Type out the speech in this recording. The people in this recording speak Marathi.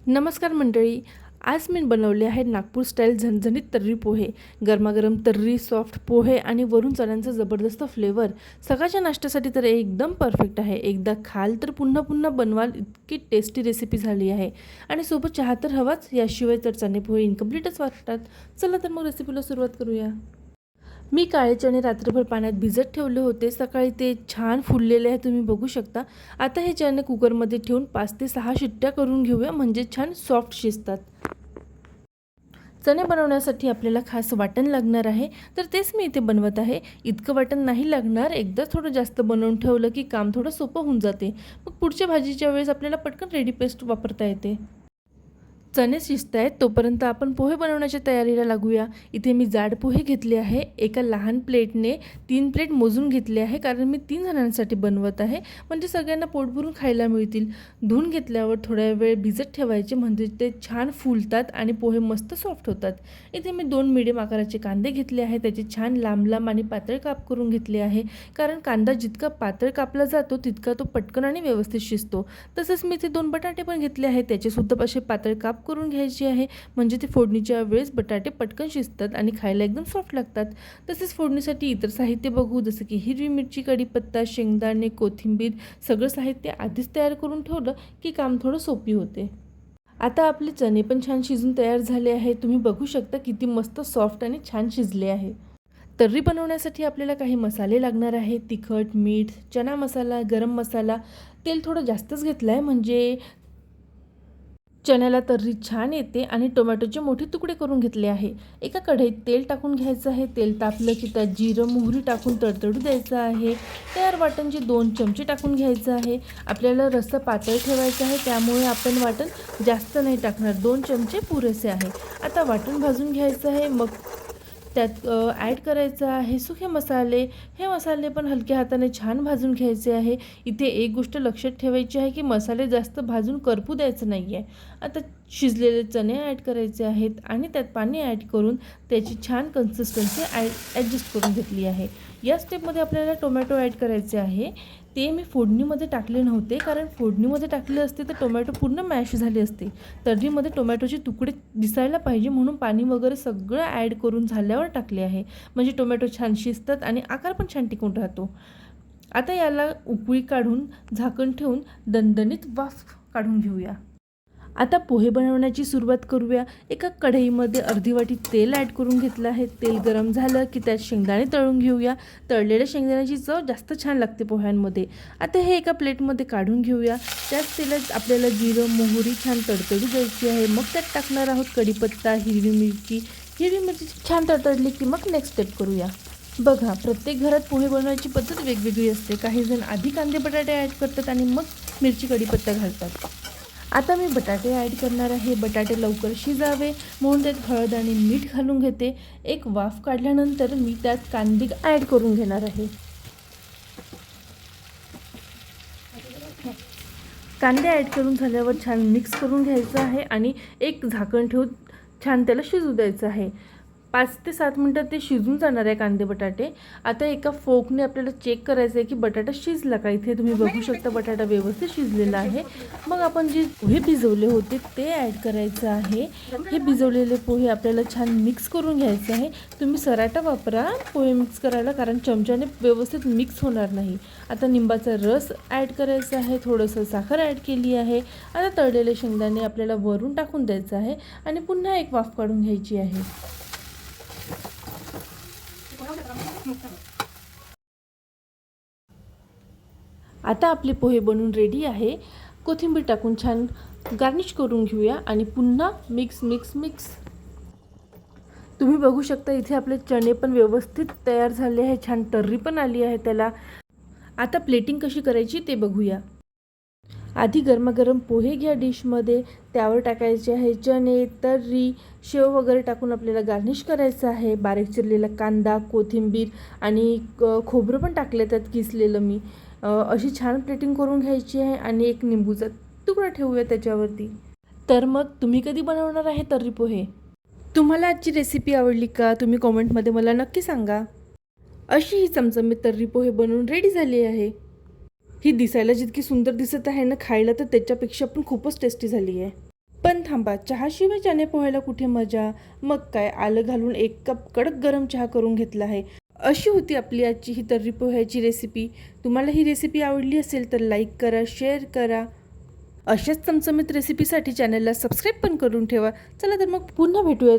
नमस्कार मंडळी. आज मी बनवले आहे नागपूर स्टाईल झणझणीत तर्री पोहे. गरमागरम तर्री सॉफ्ट पोहे आणि वरून चण्याचा जबरदस्त फ्लेवर सकाळच्या नाश्त्यासाठी तर एकदम परफेक्ट आहे. एकदा खाल तर पुन्हा पुन्हा बनवाल इतकी टेस्टी रेसिपी झाली आहे. आणि सोबत चहा तर हवाच, याशिवाय तर चणे पोहे इनकम्प्लीटच वाटतात. चला तर मग रेसिपीला सुरुवात करूया. मी काळे चणे रात्रभर पाण्यात भिजत ठेवले होते. सकाळी ते छान फुललेले आहे, तुम्ही बघू शकता. आता हे चणे कुकरमध्ये ठेवून 5 ते 6 शिट्ट्या करून घेऊया, म्हणजे छान सॉफ्ट शिजतात. चणे बनवण्यासाठी आपल्याला खास वाटण लागणार आहे, तर तेच मी इथे बनवत आहे. इतकं वाटण नाही लागणार, एकदा थोडं जास्त बनवून ठेवलं की काम थोडं सोपं होऊन जाते. मग पुढच्या भाजीच्या वेळेस आपल्याला पटकन रेडी पेस्ट वापरता येते. चणे शिजत आहेत तोपर्यंत आपण पोहे बनवण्याच्या तयारीला लागूया. इथे मी जाड पोहे घेतले आहे. एका लहान प्लेटने 3 प्लेट मोजून घेतले आहे, कारण मी 3 जणांसाठी बनवत आहे, म्हणजे सगळ्यांना पोट भरून खायला मिळतील. धुवून घेतल्यावर थोड्या वेळ भिजत ठेवायचे, म्हणजे ते छान फुलतात आणि पोहे मस्त सॉफ्ट होतात. इथे मी 2 मीडियम आकाराचे कांदे घेतले आहे. त्याचे छान लांब लांब आणि पातळ काप करून घेतले आहे, कारण कांदा जितका पातळ कापला जातो तितका तो पटकन आणि व्यवस्थित शिजतो. तसंच मी इथे 2 बटाटे पण घेतले आहेत. त्याचेसुद्धा असे पातळ काप करून घ्यायची आहे, म्हणजे ते फोडणीच्या वेळेस बटाटे पटकन शिजतात आणि खायला एकदम सॉफ्ट लागतात. तसेच फोडणीसाठी इतर साहित्य बघू, जसं की हिरवी मिरची, कढीपत्ता, शेंगदाणे, कोथिंबीर. सगळं साहित्य आधीच तयार करून ठेवलं की काम थोडं सोपी होते. आता आपले चणे पण छान शिजून तयार झाले आहे. तुम्ही बघू शकता किती मस्त सॉफ्ट आणि छान शिजले आहे. तर्री बनवण्यासाठी आपल्याला काही मसाले लागणार आहे. तिखट, मीठ, चना मसाला, गरम मसाला. तेल थोडं जास्तच घेतलं आहे, म्हणजे चण्याला तर्री छान येते. आणि टोमॅटोचे मोठे तुकडे करून घेतले आहे. एका कढईत तेल टाकून घ्यायचं आहे. तेल तापलं की त्यात जिरं, मोहरी टाकून तडतडू द्यायचं आहे. तयार वाटणचे 2 चमचे टाकून घ्यायचं आहे. आपल्याला रस्सा पातळ ठेवायचा आहे, त्यामुळे आपण वाटण जास्त नाही टाकणार, 2 चमचे पुरेसे आहे. आता वाटण भाजून घ्यायचं आहे. मग त्यात ॲड करायचं आहे सुके मसाले. हे मसाले पण हलक्या हाताने छान भाजून घ्यायचे आहे. इथे एक गोष्ट लक्षात ठेवायची आहे की मसाले जास्त भाजून करपू द्यायचं नाही आहे. आता शिजलेले चणे ॲड करायचे आहेत आणि त्यात पाणी ॲड करून त्याची छान कन्सिस्टन्सी ॲडजस्ट करून घेतली आहे. या स्टेपमध्ये आपल्याला टोमॅटो ॲड करायचे आहे. ते मी फोडणीमध्ये टाकले नव्हते, कारण फोडणीमध्ये टाकले असते तर टोमॅटो पूर्ण मॅश झाले असते. तर्रीमध्ये टोमॅटोचे तुकडे दिसायला पाहिजे म्हणून पाणी वगैरे सगळं ॲड करून झाल्यावर टाकले आहे, म्हणजे टोमॅटो छान शिजतात आणि आकार पण छान टिकून राहतो. आता याला उकळी काढून झाकण ठेवून दणदणीत वाफ काढून घेऊया. आता पोहे बनवण्याची सुरुवात करूया. एका कढईमध्ये अर्धी वाटी तेल ॲड करून घेतलं आहे. तेल गरम झालं की त्यात शेंगदाणे तळून घेऊया. तळलेल्या शेंगदाण्याची चव जास्त छान लागते पोह्यांमध्ये. आता हे एका प्लेटमध्ये काढून घेऊया. त्याच तेलात आपल्याला जिरं, मोहरी छान तडतडू द्यायची आहे. मग त्यात टाकणार आहोत कढीपत्ता, हिरवी मिरची. हिरवी मिरची छान तडतडली की मग नेक्स्ट स्टेप करूया. बघा, प्रत्येक घरात पोहे बनवायची पद्धत वेगवेगळी असते. काही जण आधी कांदे बटाटे ॲड करतात आणि मग मिरची, कढीपत्ता घालतात. आता मी बटाटे ॲड करणार आहे. बटाटे लवकर शिजावे म्हणून त्यात हळद आणि मीठ घालून घेते. एक वाफ काढल्यानंतर मी त्यात कांदे ॲड करून घेणार आहे. कांदे ॲड करून झाल्यावर छान मिक्स करून घ्यायचं आहे आणि एक झाकण ठेवून छान त्याला शिजू द्यायचं आहे. 5 ते 7 मिनटात ते शिजून जाणार आहे कांदे बटाटे. आता एका फोकने आपल्याला चेक करायचं आहे की बटाटा शिजला का. इथे तुम्ही बघू शकता बटाटा व्यवस्थित शिजलेला आहे. मग आपण जे पोहे भिजवले होते ते ॲड करायचं आहे. हे भिजवलेले पोहे आपल्याला छान मिक्स करून घ्यायचे आहे. तुम्ही सराटा वापरा पोहे मिक्स करायला, कारण चमच्याने व्यवस्थित मिक्स होणार नाही. आता लिंबाचा रस ॲड करायचा आहे. थोडंसं साखर ॲड केली आहे. आता तळलेले शेंगदाणे आपल्याला वरून टाकून द्यायचं आहे आणि पुन्हा एक वाफ काढून घ्यायची आहे. आता आपले पोहे बनवून रेडी आहे. कोथिंबीर टाकून छान गार्निश करून घेऊया आणि पुन्हा मिक्स मिक्स मिक्स. तुम्ही बघू शकता इथे आपले चणे पण व्यवस्थित तयार झाले आहे. छान तर्री पण आली आहे त्याला. आता प्लेटिंग कशी करायची ते बघूया. आधी गरमागरम पोहे घ्या डिशमध्ये. त्यावर टाकायचे आहे चणे, तर्री, शेव वगैरे टाकून आपल्याला गार्निश करायचं आहे. बारीक चिरलेला कांदा, कोथिंबीर आणि खोबरं पण टाकलं त्यात किसलेलं मी. अशी छान प्लेटिंग करून घ्यायची आहे आणि एक निंबूचा तुकडा ठेवूया त्याच्यावरती. तर मग तुम्ही कधी बनवणार आहे तर्री पोहे? तुम्हाला आजची रेसिपी आवडली का? तुम्ही कॉमेंटमध्ये मला नक्की सांगा. अशी ही चमचमीत तर्री पोहे बनवून रेडी झाली आहे. ही दिसायला जितकी सुंदर दिसत आहे ना, खायला तर त्याच्यापेक्षा पण खूपच टेस्टी झाली आहे. पण थांबा, चहाशिवाय चणे पोह्याला कुठे मजा. मग काय, आलं घालून 1 कप कडक गरम चहा करून घेतला आहे. अशी होती आपली आजची ही तर्री पोह्याची रेसिपी. तुम्हाला ही रेसिपी आवडली असेल तर लाईक करा, शेअर करा. अशाच चमचमीत रेसिपीसाठी चॅनलला सबस्क्राईब पण करून ठेवा. चला तर मग पुन्हा भेटूया.